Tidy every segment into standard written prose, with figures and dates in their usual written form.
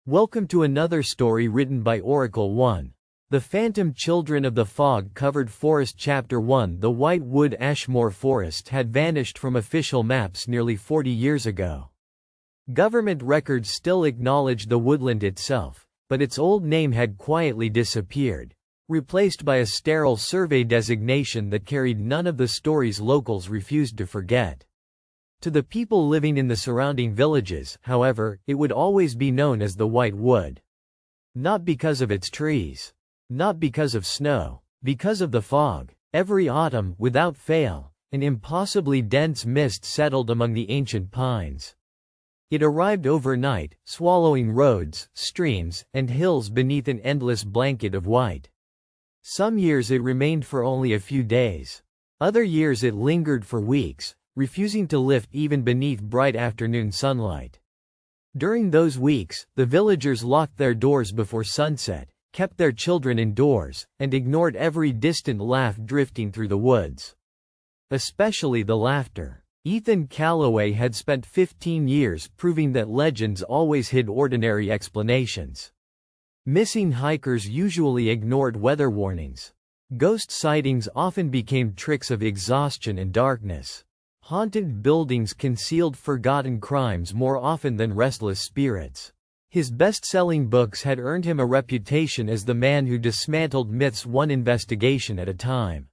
Welcome to another story written by Oracle 1. The Phantom Children of the Fog-Covered Forest. Chapter 1. The White Wood Ashmore Forest had vanished from official maps nearly 40 years ago. Government records still acknowledge the woodland itself, but its old name had quietly disappeared, replaced by a sterile survey designation that carried none of the stories locals refused to forget. To the people living in the surrounding villages, however, it would always be known as the White Wood. Not because of its trees. Not because of snow. Because of the fog. Every autumn, without fail, an impossibly dense mist settled among the ancient pines. It arrived overnight, swallowing roads, streams, and hills beneath an endless blanket of white. Some years it remained for only a few days. Other years it lingered for weeks, refusing to lift even beneath bright afternoon sunlight. During those weeks, the villagers locked their doors before sunset, kept their children indoors, and ignored every distant laugh drifting through the woods. Especially the laughter. Ethan Calloway had spent 15 years proving that legends always hid ordinary explanations. Missing hikers usually ignored weather warnings. Ghost sightings often became tricks of exhaustion and darkness. Haunted buildings concealed forgotten crimes more often than restless spirits. His best-selling books had earned him a reputation as the man who dismantled myths one investigation at a time.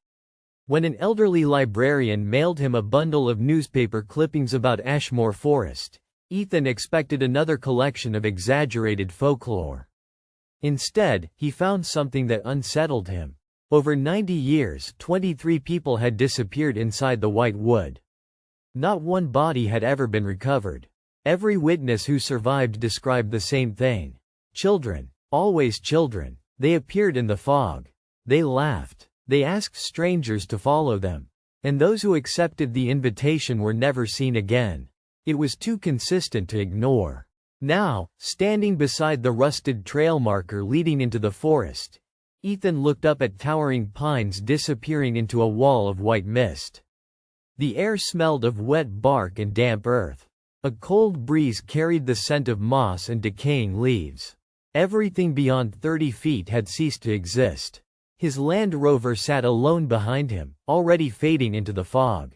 When an elderly librarian mailed him a bundle of newspaper clippings about Ashmore Forest, Ethan expected another collection of exaggerated folklore. Instead, he found something that unsettled him. Over 90 years, 23 people had disappeared inside the White Wood. Not one body had ever been recovered. Every witness who survived described the same thing. Children. Always children. They appeared in the fog. They laughed. They asked strangers to follow them. And those who accepted the invitation were never seen again. It was too consistent to ignore. Now, standing beside the rusted trail marker leading into the forest, Ethan looked up at towering pines disappearing into a wall of white mist. The air smelled of wet bark and damp earth. A cold breeze carried the scent of moss and decaying leaves. Everything beyond 30 feet had ceased to exist. His Land Rover sat alone behind him, already fading into the fog.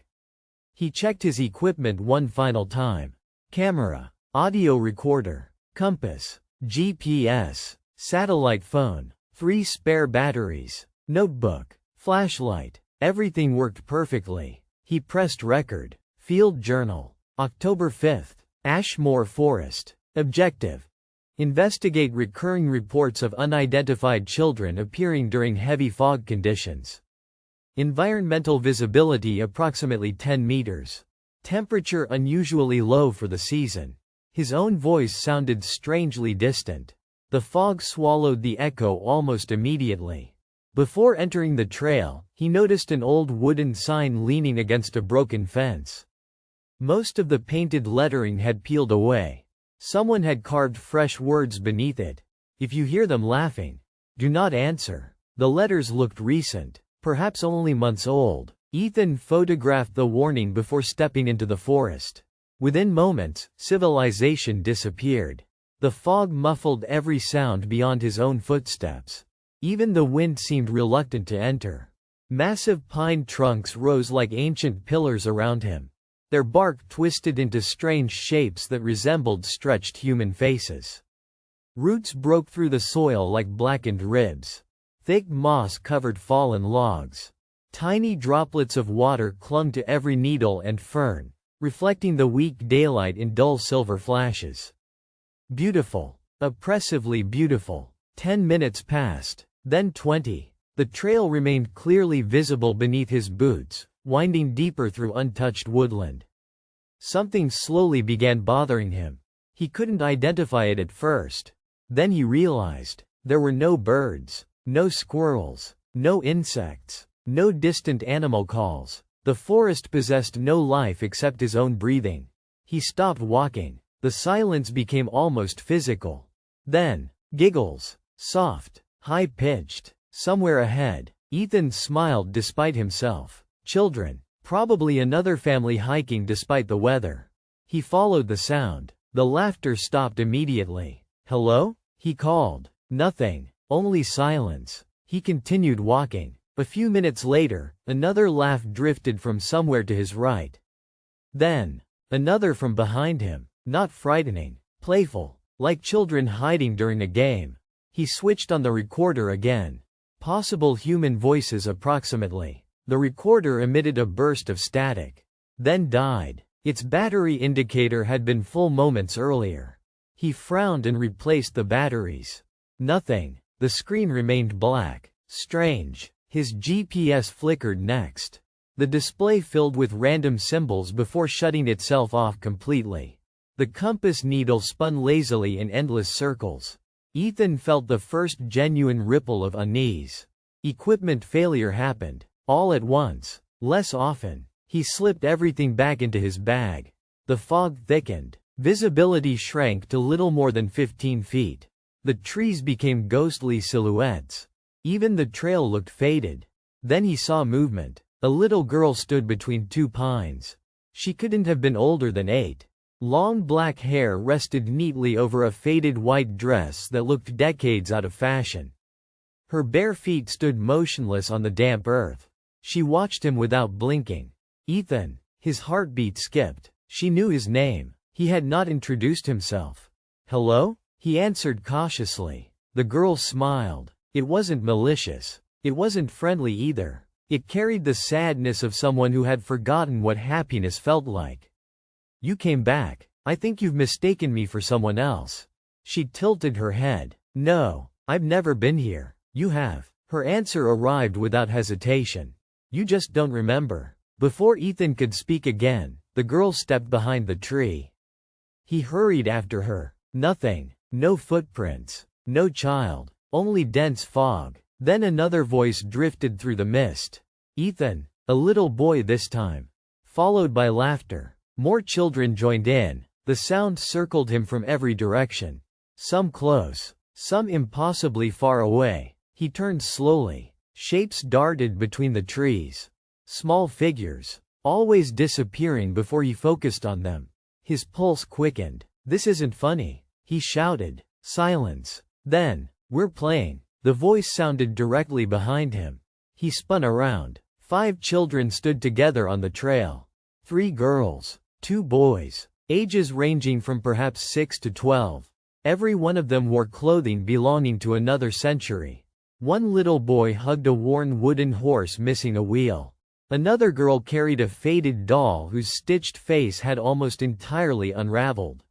He checked his equipment one final time. Camera, audio recorder, compass, GPS, satellite phone, 3 spare batteries, notebook, flashlight. Everything worked perfectly. He pressed record. Field Journal. October 5th. Ashmore Forest. Objective. Investigate recurring reports of unidentified children appearing during heavy fog conditions. Environmental visibility approximately 10 meters. Temperature unusually low for the season. His own voice sounded strangely distant. The fog swallowed the echo almost immediately. Before entering the trail, he noticed an old wooden sign leaning against a broken fence. Most of the painted lettering had peeled away. Someone had carved fresh words beneath it. If you hear them laughing, do not answer. The letters looked recent, perhaps only months old. Ethan photographed the warning before stepping into the forest. Within moments, civilization disappeared. The fog muffled every sound beyond his own footsteps. Even the wind seemed reluctant to enter. Massive pine trunks rose like ancient pillars around him. Their bark twisted into strange shapes that resembled stretched human faces. Roots broke through the soil like blackened ribs. Thick moss covered fallen logs. Tiny droplets of water clung to every needle and fern, reflecting the weak daylight in dull silver flashes. Beautiful. Oppressively beautiful. 10 minutes passed. Then 20. The trail remained clearly visible beneath his boots, winding deeper through untouched woodland. Something slowly began bothering him. He couldn't identify it at first. Then he realized. There were no birds, no squirrels, no insects, no distant animal calls. The forest possessed no life except his own breathing. He stopped walking. The silence became almost physical. Then, giggles. Soft. High-pitched. Somewhere ahead, Ethan smiled despite himself. Children. Probably another family hiking despite the weather. He followed the sound. The laughter stopped immediately. "Hello?" he called. Nothing. Only silence. He continued walking. A few minutes later, another laugh drifted from somewhere to his right. Then, another from behind him. Not frightening. Playful. Like children hiding during a game. He switched on the recorder again. Possible human voices approximately. The recorder emitted a burst of static. Then died. Its battery indicator had been full moments earlier. He frowned and replaced the batteries. Nothing. The screen remained black. Strange. His GPS flickered next. The display filled with random symbols before shutting itself off completely. The compass needle spun lazily in endless circles. Ethan felt the first genuine ripple of unease. Equipment failure happened. All at once. Less often. He slipped everything back into his bag. The fog thickened. Visibility shrank to little more than 15 feet. The trees became ghostly silhouettes. Even the trail looked faded. Then he saw movement. A little girl stood between two pines. She couldn't have been older than 8. Long black hair rested neatly over a faded white dress that looked decades out of fashion. Her bare feet stood motionless on the damp earth. She watched him without blinking. Ethan. His heartbeat skipped. She knew his name. He had not introduced himself. "Hello?" he answered cautiously. The girl smiled. It wasn't malicious. It wasn't friendly either. It carried the sadness of someone who had forgotten what happiness felt like. "You came back. I think you've mistaken me for someone else." She tilted her head. "No, I've never been here." "You have." Her answer arrived without hesitation. "You just don't remember." Before Ethan could speak again, the girl stepped behind the tree. He hurried after her. Nothing. No footprints. No child. Only dense fog. Then another voice drifted through the mist. "Ethan." A little boy this time. Followed by laughter. More children joined in. The sound circled him from every direction. Some close. Some impossibly far away. He turned slowly. Shapes darted between the trees. Small figures. Always disappearing before he focused on them. His pulse quickened. "This isn't funny," he shouted. Silence. Then, "We're playing." The voice sounded directly behind him. He spun around. 5 children stood together on the trail. 3 girls. 2 boys. Ages ranging from perhaps 6 to 12. Every one of them wore clothing belonging to another century. One little boy hugged a worn wooden horse missing a wheel. Another girl carried a faded doll whose stitched face had almost entirely unraveled.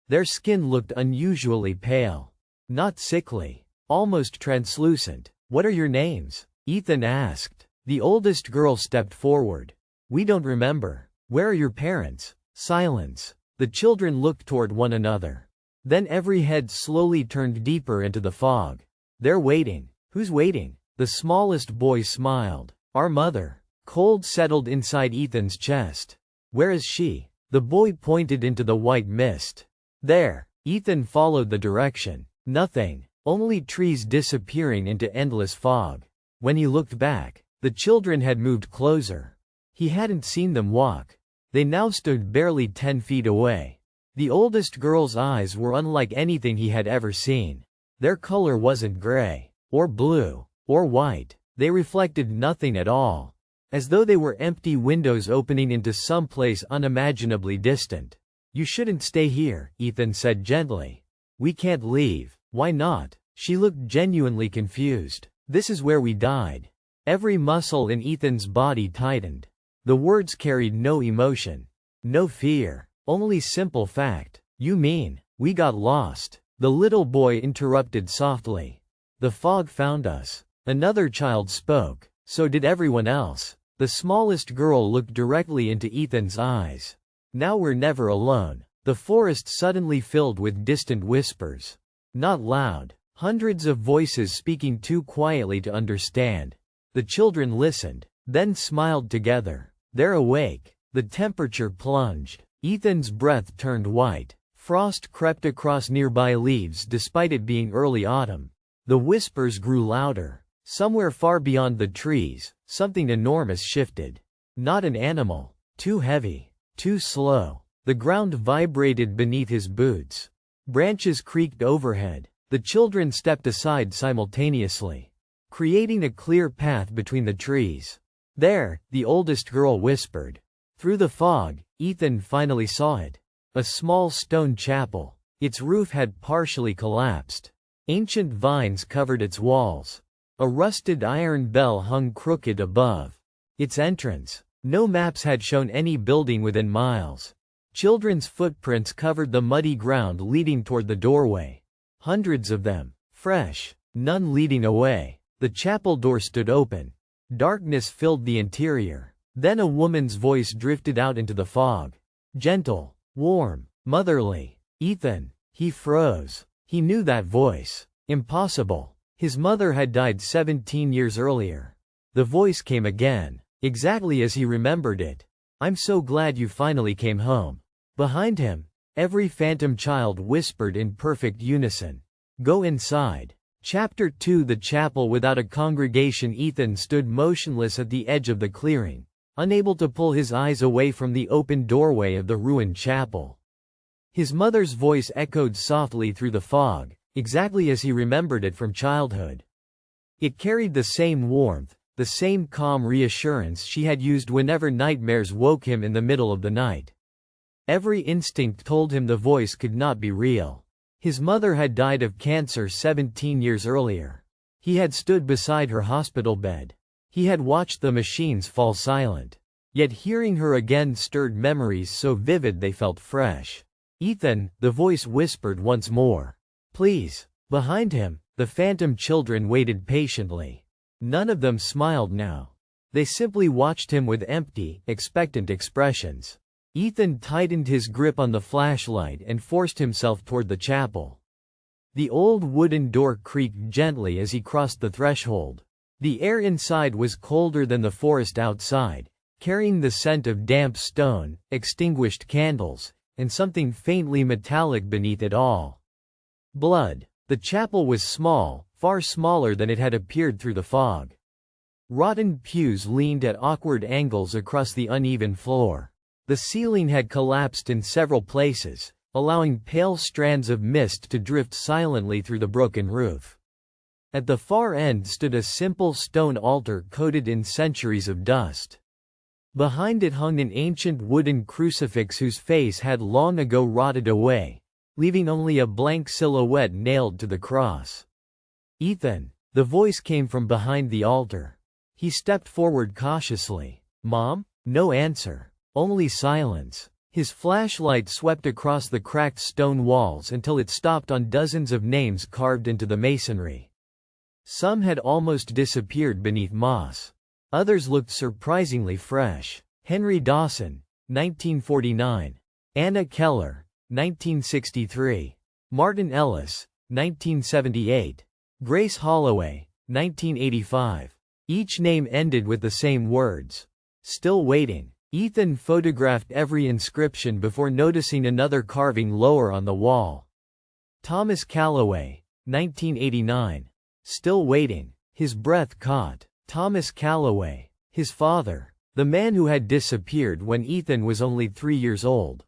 Their skin looked unusually pale. Not sickly. Almost translucent. "What are your names?" Ethan asked. The oldest girl stepped forward. "We don't remember." "Where are your parents?" Silence. The children looked toward one another. Then every head slowly turned deeper into the fog. "They're waiting." "Who's waiting?" The smallest boy smiled. "Our mother." Cold settled inside Ethan's chest. "Where is she?" The boy pointed into the white mist. "There." Ethan followed the direction. Nothing. Only trees disappearing into endless fog. When he looked back, the children had moved closer. He hadn't seen them walk. They now stood barely 10 feet away. The oldest girl's eyes were unlike anything he had ever seen. Their color wasn't gray, or blue, or white. They reflected nothing at all. As though they were empty windows opening into some place unimaginably distant. "You shouldn't stay here," Ethan said gently. "We can't leave." "Why not?" She looked genuinely confused. "This is where we died." Every muscle in Ethan's body tightened. The words carried no emotion. No fear. Only simple fact. "You mean, we got lost?" The little boy interrupted softly. "The fog found us." Another child spoke. "So did everyone else." The smallest girl looked directly into Ethan's eyes. "Now we're never alone." The forest suddenly filled with distant whispers. Not loud. Hundreds of voices speaking too quietly to understand. The children listened, then smiled together. "They're awake." The temperature plunged. Ethan's breath turned white. Frost crept across nearby leaves despite it being early autumn. The whispers grew louder. Somewhere far beyond the trees, something enormous shifted. Not an animal. Too heavy. Too slow. The ground vibrated beneath his boots. Branches creaked overhead. The children stepped aside simultaneously, creating a clear path between the trees. "There," the oldest girl whispered. Through the fog, Ethan finally saw it. A small stone chapel. Its roof had partially collapsed. Ancient vines covered its walls. A rusted iron bell hung crooked above its entrance. No maps had shown any building within miles. Children's footprints covered the muddy ground leading toward the doorway. Hundreds of them. Fresh. None leading away. The chapel door stood open. Darkness filled the interior. Then a woman's voice drifted out into the fog. Gentle. Warm. Motherly. Ethan. He froze. He knew that voice. Impossible. His mother had died 17 years earlier. The voice came again. Exactly as he remembered it. "I'm so glad you finally came home." Behind him, every phantom child whispered in perfect unison. "Go inside." Chapter 2. The chapel without a congregation. Ethan stood motionless at the edge of the clearing, unable to pull his eyes away from the open doorway of the ruined chapel. His mother's voice echoed softly through the fog, exactly as he remembered it from childhood. It carried the same warmth, the same calm reassurance she had used whenever nightmares woke him in the middle of the night. Every instinct told him the voice could not be real. His mother had died of cancer 17 years earlier. He had stood beside her hospital bed. He had watched the machines fall silent. Yet hearing her again stirred memories so vivid they felt fresh. "Ethan," the voice whispered once more. "Please." Behind him, the phantom children waited patiently. None of them smiled now. They simply watched him with empty, expectant expressions. Ethan tightened his grip on the flashlight and forced himself toward the chapel. The old wooden door creaked gently as he crossed the threshold. The air inside was colder than the forest outside, carrying the scent of damp stone, extinguished candles, and something faintly metallic beneath it all. Blood. The chapel was small, far smaller than it had appeared through the fog. Rotten pews leaned at awkward angles across the uneven floor. The ceiling had collapsed in several places, allowing pale strands of mist to drift silently through the broken roof. At the far end stood a simple stone altar coated in centuries of dust. Behind it hung an ancient wooden crucifix whose face had long ago rotted away, leaving only a blank silhouette nailed to the cross. "Ethan." The voice came from behind the altar. He stepped forward cautiously. "Mom?" No answer. Only silence. His flashlight swept across the cracked stone walls until it stopped on dozens of names carved into the masonry. Some had almost disappeared beneath moss. Others looked surprisingly fresh. Henry Dawson, 1949. Anna Keller, 1963. Martin Ellis, 1978. Grace Holloway, 1985. Each name ended with the same words. "Still waiting." Ethan photographed every inscription before noticing another carving lower on the wall. Thomas Calloway, 1989. Still waiting. His breath caught. Thomas Calloway. His father. The man who had disappeared when Ethan was only 3 years old.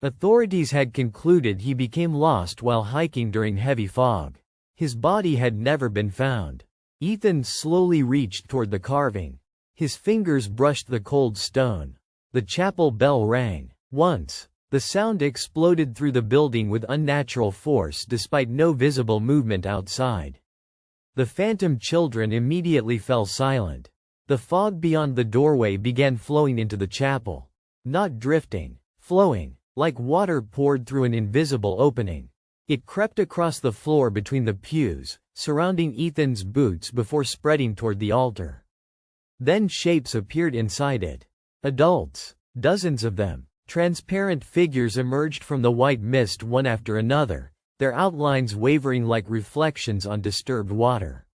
Authorities had concluded he became lost while hiking during heavy fog. His body had never been found. Ethan slowly reached toward the carving. His fingers brushed the cold stone. The chapel bell rang. Once. The sound exploded through the building with unnatural force despite no visible movement outside. The phantom children immediately fell silent. The fog beyond the doorway began flowing into the chapel. Not drifting. Flowing. Like water poured through an invisible opening. It crept across the floor between the pews, surrounding Ethan's boots before spreading toward the altar. Then shapes appeared inside it. Adults. Dozens of them. Transparent figures emerged from the white mist one after another, their outlines wavering like reflections on disturbed water.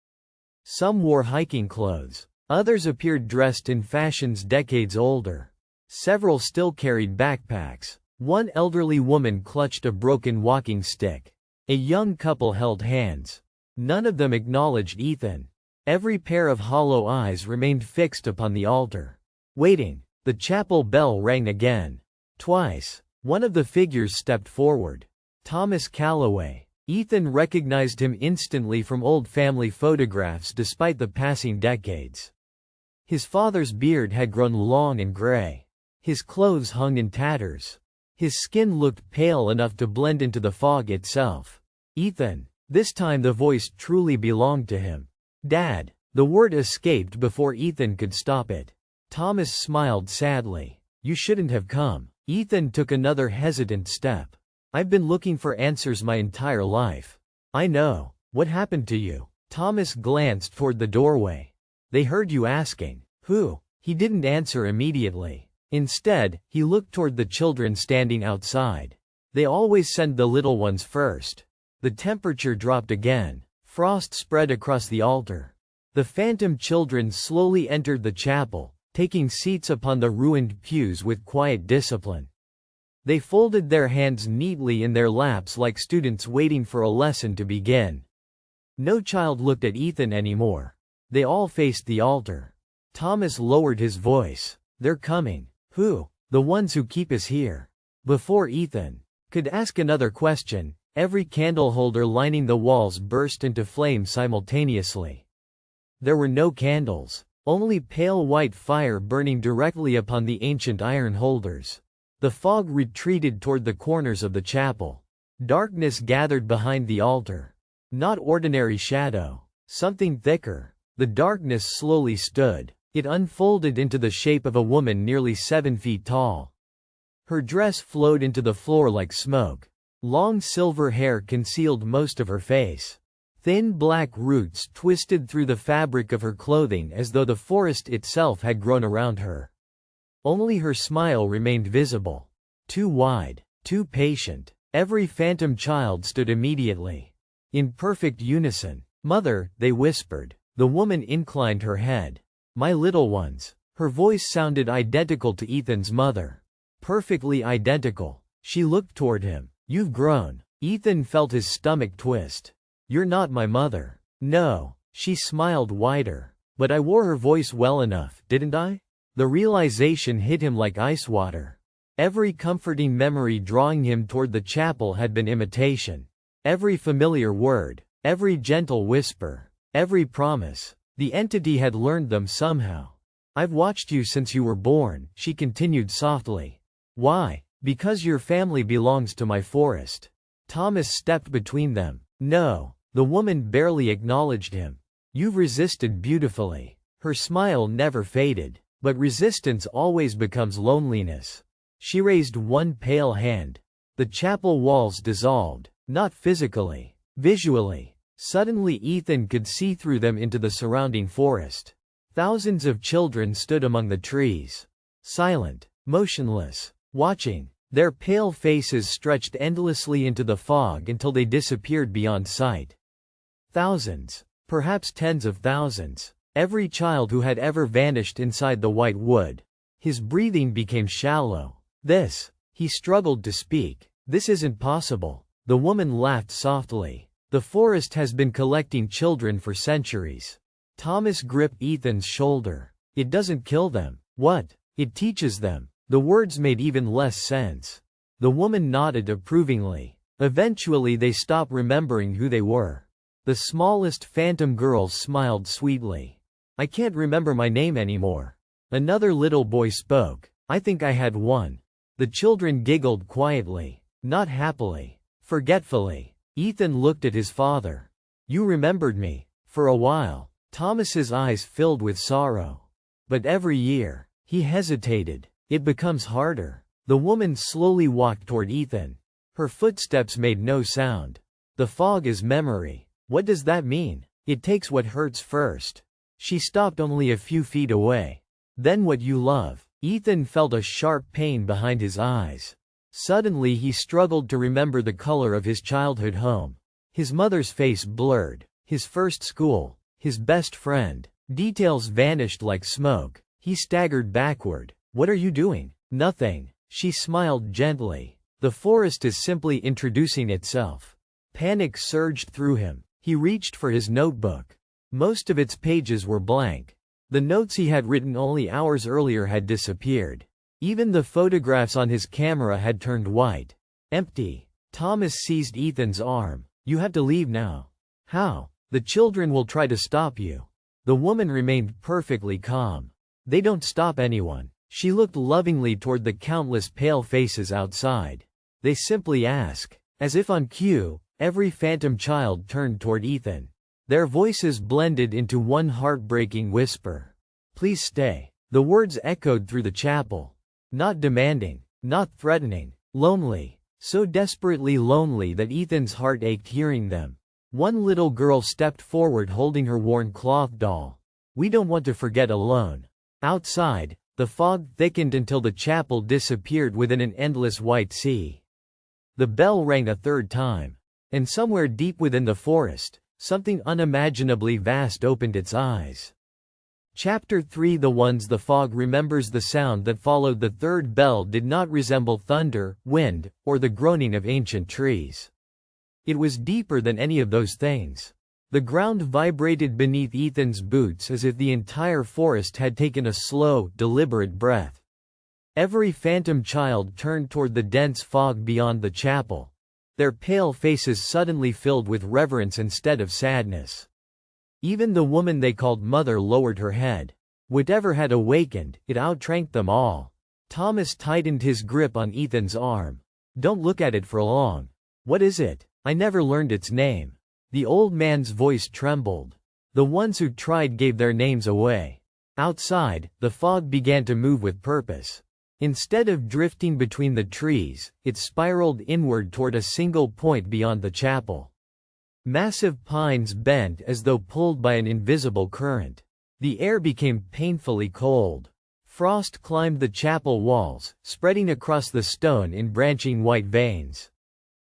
Some wore hiking clothes. Others appeared dressed in fashions decades older. Several still carried backpacks. One elderly woman clutched a broken walking stick. A young couple held hands. None of them acknowledged Ethan. Every pair of hollow eyes remained fixed upon the altar. Waiting. The chapel bell rang again. Twice. One of the figures stepped forward. Thomas Calloway. Ethan recognized him instantly from old family photographs despite the passing decades. His father's beard had grown long and gray. His clothes hung in tatters. His skin looked pale enough to blend into the fog itself. Ethan. This time the voice truly belonged to him. Dad. The word escaped before Ethan could stop it. Thomas smiled sadly. You shouldn't have come. Ethan took another hesitant step. I've been looking for answers my entire life. I know. What happened to you? Thomas glanced toward the doorway. They heard you asking. Who? He didn't answer immediately. Instead, he looked toward the children standing outside. They always send the little ones first. The temperature dropped again. Frost spread across the altar. The phantom children slowly entered the chapel, taking seats upon the ruined pews with quiet discipline. They folded their hands neatly in their laps like students waiting for a lesson to begin. No child looked at Ethan anymore. They all faced the altar. Thomas lowered his voice. They're coming. Who? The ones who keep us here. Before Ethan could ask another question, every candle holder lining the walls burst into flame simultaneously. There were no candles, only pale white fire burning directly upon the ancient iron holders. The fog retreated toward the corners of the chapel. Darkness gathered behind the altar. Not ordinary shadow. Something thicker. The darkness slowly stood. It unfolded into the shape of a woman nearly 7 feet tall. Her dress flowed into the floor like smoke. Long silver hair concealed most of her face. Thin black roots twisted through the fabric of her clothing as though the forest itself had grown around her. Only her smile remained visible. Too wide, too patient. Every phantom child stood immediately. In perfect unison. Mother, they whispered. The woman inclined her head. My little ones. Her voice sounded identical to Ethan's mother. Perfectly identical. She looked toward him. You've grown. Ethan felt his stomach twist. You're not my mother. No. She smiled wider. But I wore her voice well enough, didn't I? The realization hit him like ice water. Every comforting memory drawing him toward the chapel had been imitation. Every familiar word, every gentle whisper, every promise. The entity had learned them somehow. I've watched you since you were born, she continued softly. Why? Because your family belongs to my forest. Thomas stepped between them. No. The woman barely acknowledged him. You've resisted beautifully. Her smile never faded. But resistance always becomes loneliness. She raised one pale hand. The chapel walls dissolved, not physically, visually. Suddenly Ethan could see through them into the surrounding forest. Thousands of children stood among the trees. Silent, motionless, watching. Their pale faces stretched endlessly into the fog until they disappeared beyond sight. Thousands, perhaps tens of thousands. Every child who had ever vanished inside the white wood. His breathing became shallow. He struggled to speak. This isn't possible. The woman laughed softly. The forest has been collecting children for centuries. Thomas gripped Ethan's shoulder. It doesn't kill them. What? It teaches them. The words made even less sense. The woman nodded approvingly. Eventually they stopped remembering who they were. The smallest phantom girls smiled sweetly. I can't remember my name anymore. Another little boy spoke. I think I had one. The children giggled quietly, not happily, forgetfully. Ethan looked at his father. You remembered me. For a while, Thomas's eyes filled with sorrow. But every year, he hesitated. It becomes harder. The woman slowly walked toward Ethan. Her footsteps made no sound. The fog is memory. What does that mean? It takes what hurts first. She stopped only a few feet away. Then what you love. Ethan felt a sharp pain behind his eyes. Suddenly he struggled to remember the color of his childhood home. His mother's face blurred. His first school. His best friend. Details vanished like smoke. He staggered backward. What are you doing? Nothing. She smiled gently. The forest is simply introducing itself. Panic surged through him. He reached for his notebook. Most of its pages were blank. The notes he had written only hours earlier had disappeared. Even the photographs on his camera had turned white. Empty. Thomas seized Ethan's arm. You have to leave now. How? The children will try to stop you. The woman remained perfectly calm. They don't stop anyone. She looked lovingly toward the countless pale faces outside. They simply ask. As if on cue, every phantom child turned toward Ethan. Their voices blended into one heartbreaking whisper. Please stay. The words echoed through the chapel. Not demanding, not threatening, lonely. So desperately lonely that Ethan's heart ached hearing them. One little girl stepped forward holding her worn cloth doll. We don't want to forget alone. Outside, the fog thickened until the chapel disappeared within an endless white sea. The bell rang a third time. And somewhere deep within the forest, something unimaginably vast opened its eyes. Chapter 3 The ones the fog remembers. The sound that followed the third bell did not resemble thunder, wind, or the groaning of ancient trees. It was deeper than any of those things. The ground vibrated beneath Ethan's boots as if the entire forest had taken a slow, deliberate breath. Every phantom child turned toward the dense fog beyond the chapel. Their pale faces suddenly filled with reverence instead of sadness. Even the woman they called mother lowered her head. Whatever had awakened, it outranked them all. Thomas tightened his grip on Ethan's arm. Don't look at it for long. What is it? I never learned its name. The old man's voice trembled. The ones who tried gave their names away. Outside, the fog began to move with purpose. Instead of drifting between the trees, it spiraled inward toward a single point beyond the chapel. Massive pines bent as though pulled by an invisible current. The air became painfully cold. Frost climbed the chapel walls, spreading across the stone in branching white veins.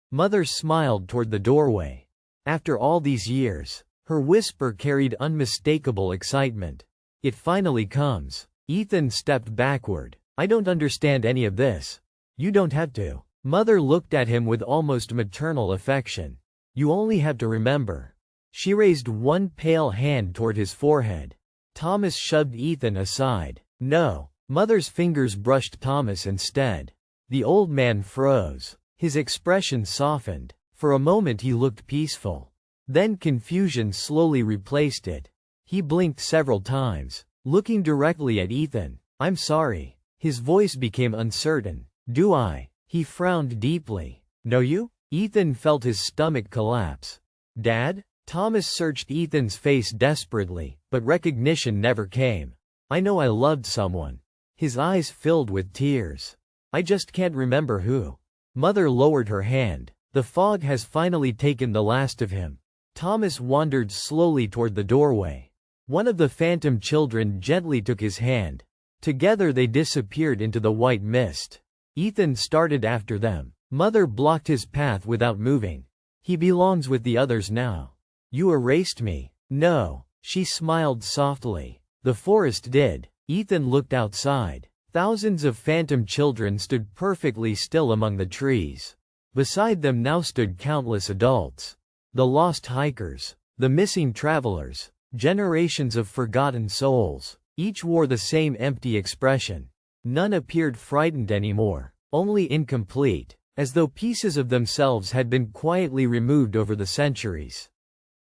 Mother smiled toward the doorway. After all these years, her whisper carried unmistakable excitement. It finally comes. Ethan stepped backward. I don't understand any of this. You don't have to. Mother looked at him with almost maternal affection. You only have to remember. She raised one pale hand toward his forehead. Thomas shoved Ethan aside. No. Mother's fingers brushed Thomas instead. The old man froze. His expression softened. For a moment he looked peaceful. Then confusion slowly replaced it. He blinked several times, looking directly at Ethan. I'm sorry. His voice became uncertain. Do I? He frowned deeply. Know you? Ethan felt his stomach collapse. Dad? Thomas searched Ethan's face desperately, but recognition never came. I know I loved someone. His eyes filled with tears. I just can't remember who. Mother lowered her hand. The fog has finally taken the last of him. Thomas wandered slowly toward the doorway. One of the phantom children gently took his hand. Together they disappeared into the white mist. Ethan started after them. Mother blocked his path without moving. He belongs with the others now. You erased me. No. She smiled softly. The forest did. Ethan looked outside. Thousands of phantom children stood perfectly still among the trees. Beside them now stood countless adults. The lost hikers. The missing travelers. Generations of forgotten souls. Each wore the same empty expression. None appeared frightened anymore. Only incomplete. As though pieces of themselves had been quietly removed over the centuries.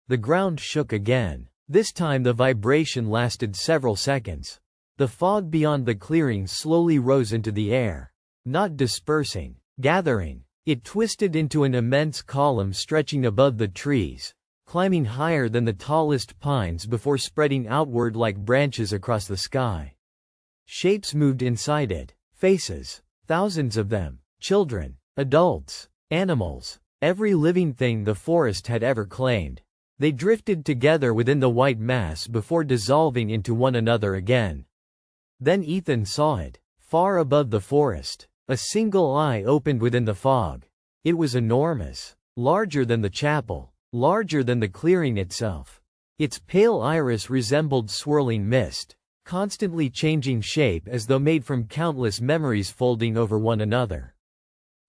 The ground shook again. This time the vibration lasted several seconds. The fog beyond the clearing slowly rose into the air. Not dispersing, gathering. It twisted into an immense column stretching above the trees, climbing higher than the tallest pines before spreading outward like branches across the sky. Shapes moved inside it. Faces. Thousands of them. Children. Adults. Animals. Every living thing the forest had ever claimed. They drifted together within the white mass before dissolving into one another again. Then Ethan saw it. Far above the forest, a single eye opened within the fog. It was enormous. Larger than the chapel. Larger than the clearing itself. Its pale iris resembled swirling mist, constantly changing shape as though made from countless memories folding over one another.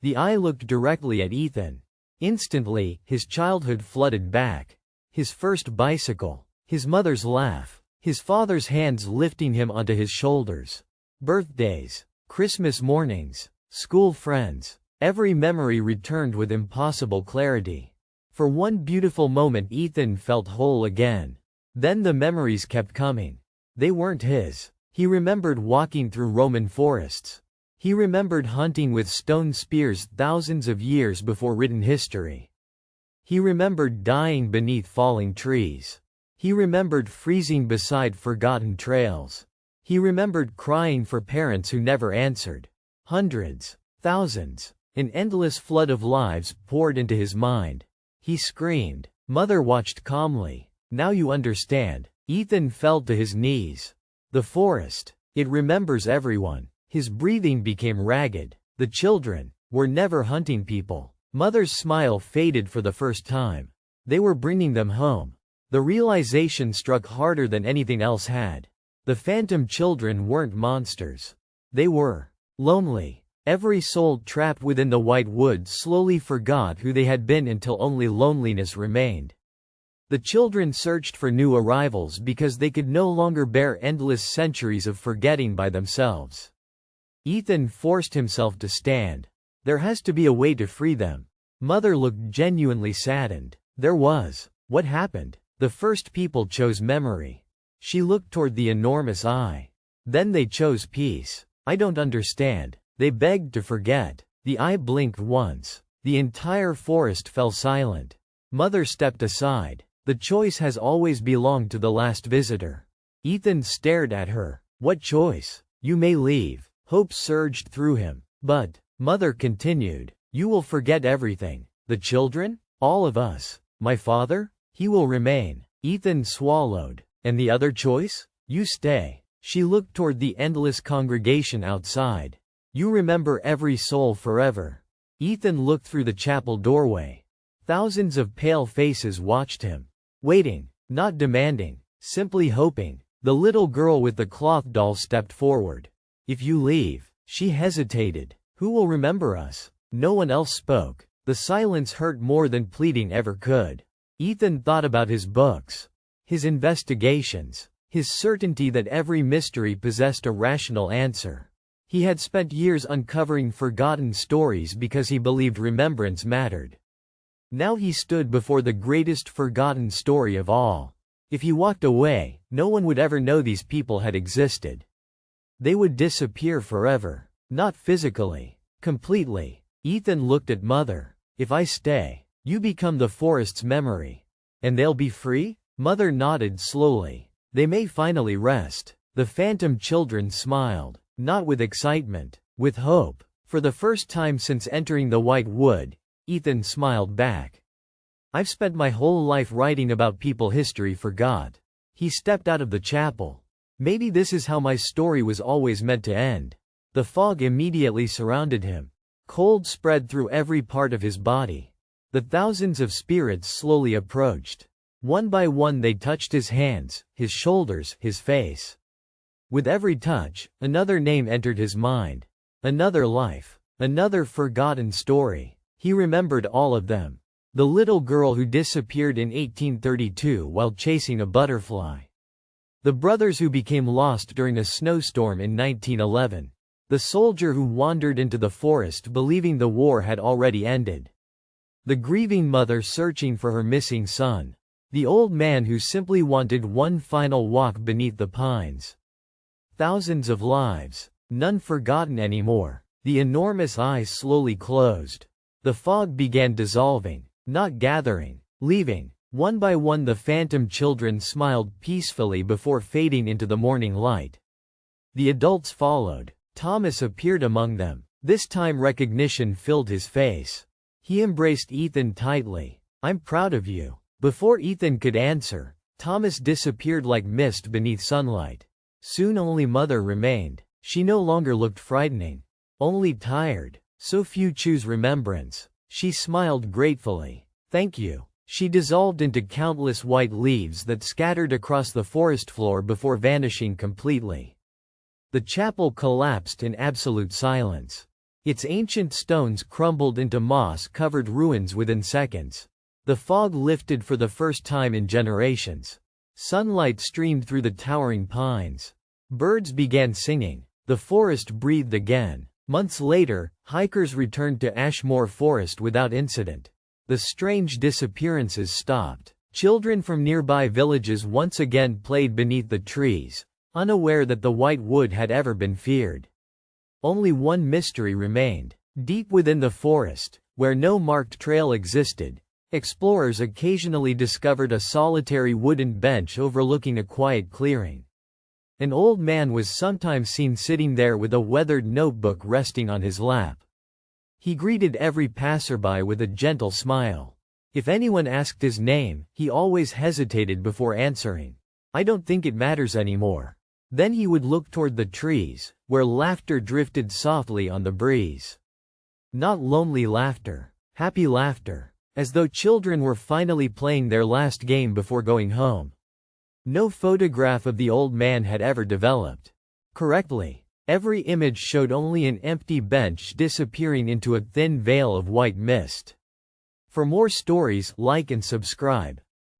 The eye looked directly at Ethan. Instantly, his childhood flooded back. His first bicycle. His mother's laugh. His father's hands lifting him onto his shoulders. Birthdays. Christmas mornings. School friends. Every memory returned with impossible clarity. For one beautiful moment Ethan felt whole again. Then the memories kept coming. They weren't his. He remembered walking through Roman forests. He remembered hunting with stone spears thousands of years before written history. He remembered dying beneath falling trees. He remembered freezing beside forgotten trails. He remembered crying for parents who never answered. Hundreds, thousands, an endless flood of lives poured into his mind. He screamed. Mother watched calmly. Now you understand. Ethan fell to his knees. The forest. It remembers everyone. His breathing became ragged. The children were never hunting people. Mother's smile faded for the first time. They were bringing them home. The realization struck harder than anything else had. The phantom children weren't monsters. They were lonely. Every soul trapped within the white woods slowly forgot who they had been until only loneliness remained. The children searched for new arrivals because they could no longer bear endless centuries of forgetting by themselves. Ethan forced himself to stand. There has to be a way to free them. Mother looked genuinely saddened. There was. What happened? The first people chose memory. She looked toward the enormous eye. Then they chose peace. I don't understand. They begged to forget. The eye blinked once. The entire forest fell silent. Mother stepped aside. The choice has always belonged to the last visitor. Ethan stared at her. What choice? You may leave. Hope surged through him. But, Mother continued, you will forget everything. The children? All of us. My father? He will remain. Ethan swallowed. And the other choice? You stay. She looked toward the endless congregation outside. You remember every soul forever. Ethan looked through the chapel doorway. Thousands of pale faces watched him. Waiting, not demanding, simply hoping. The little girl with the cloth doll stepped forward. If you leave, she hesitated. Who will remember us? No one else spoke. The silence hurt more than pleading ever could. Ethan thought about his books, his investigations, his certainty that every mystery possessed a rational answer. He had spent years uncovering forgotten stories because he believed remembrance mattered. Now he stood before the greatest forgotten story of all. If he walked away, no one would ever know these people had existed. They would disappear forever. Not physically. Completely. Ethan looked at Mother. If I stay, you become the forest's memory. And they'll be free? Mother nodded slowly. They may finally rest. The phantom children smiled. Not with excitement. With hope. For the first time since entering the White Wood, Ethan smiled back. I've spent my whole life writing about people history forgot. He stepped out of the chapel. Maybe this is how my story was always meant to end. The fog immediately surrounded him. Cold spread through every part of his body. The thousands of spirits slowly approached. One by one they touched his hands, his shoulders, his face. With every touch, another name entered his mind. Another life. Another forgotten story. He remembered all of them. The little girl who disappeared in 1832 while chasing a butterfly. The brothers who became lost during a snowstorm in 1911. The soldier who wandered into the forest believing the war had already ended. The grieving mother searching for her missing son. The old man who simply wanted one final walk beneath the pines. Thousands of lives. None forgotten anymore. The enormous eyes slowly closed. The fog began dissolving, not gathering, leaving. One by one the phantom children smiled peacefully before fading into the morning light. The adults followed. Thomas appeared among them. This time recognition filled his face. He embraced Ethan tightly. I'm proud of you. Before Ethan could answer, Thomas disappeared like mist beneath sunlight. Soon only Mother remained. She no longer looked frightening. Only tired. So few choose remembrance. She smiled gratefully. Thank you. She dissolved into countless white leaves that scattered across the forest floor before vanishing completely. The chapel collapsed in absolute silence. Its ancient stones crumbled into moss-covered ruins within seconds. The fog lifted for the first time in generations. Sunlight streamed through the towering pines. Birds began singing. The forest breathed again. Months later, hikers returned to Ashmore Forest without incident. The strange disappearances stopped. Children from nearby villages once again played beneath the trees, unaware that the White Wood had ever been feared. Only one mystery remained. Deep within the forest, where no marked trail existed, explorers occasionally discovered a solitary wooden bench overlooking a quiet clearing. An old man was sometimes seen sitting there with a weathered notebook resting on his lap. He greeted every passerby with a gentle smile. If anyone asked his name, he always hesitated before answering. "I don't think it matters anymore." Then he would look toward the trees, where laughter drifted softly on the breeze. Not lonely laughter, happy laughter, as though children were finally playing their last game before going home. No photograph of the old man had ever developed correctly. Every image showed only an empty bench disappearing into a thin veil of white mist. For more stories, like and subscribe.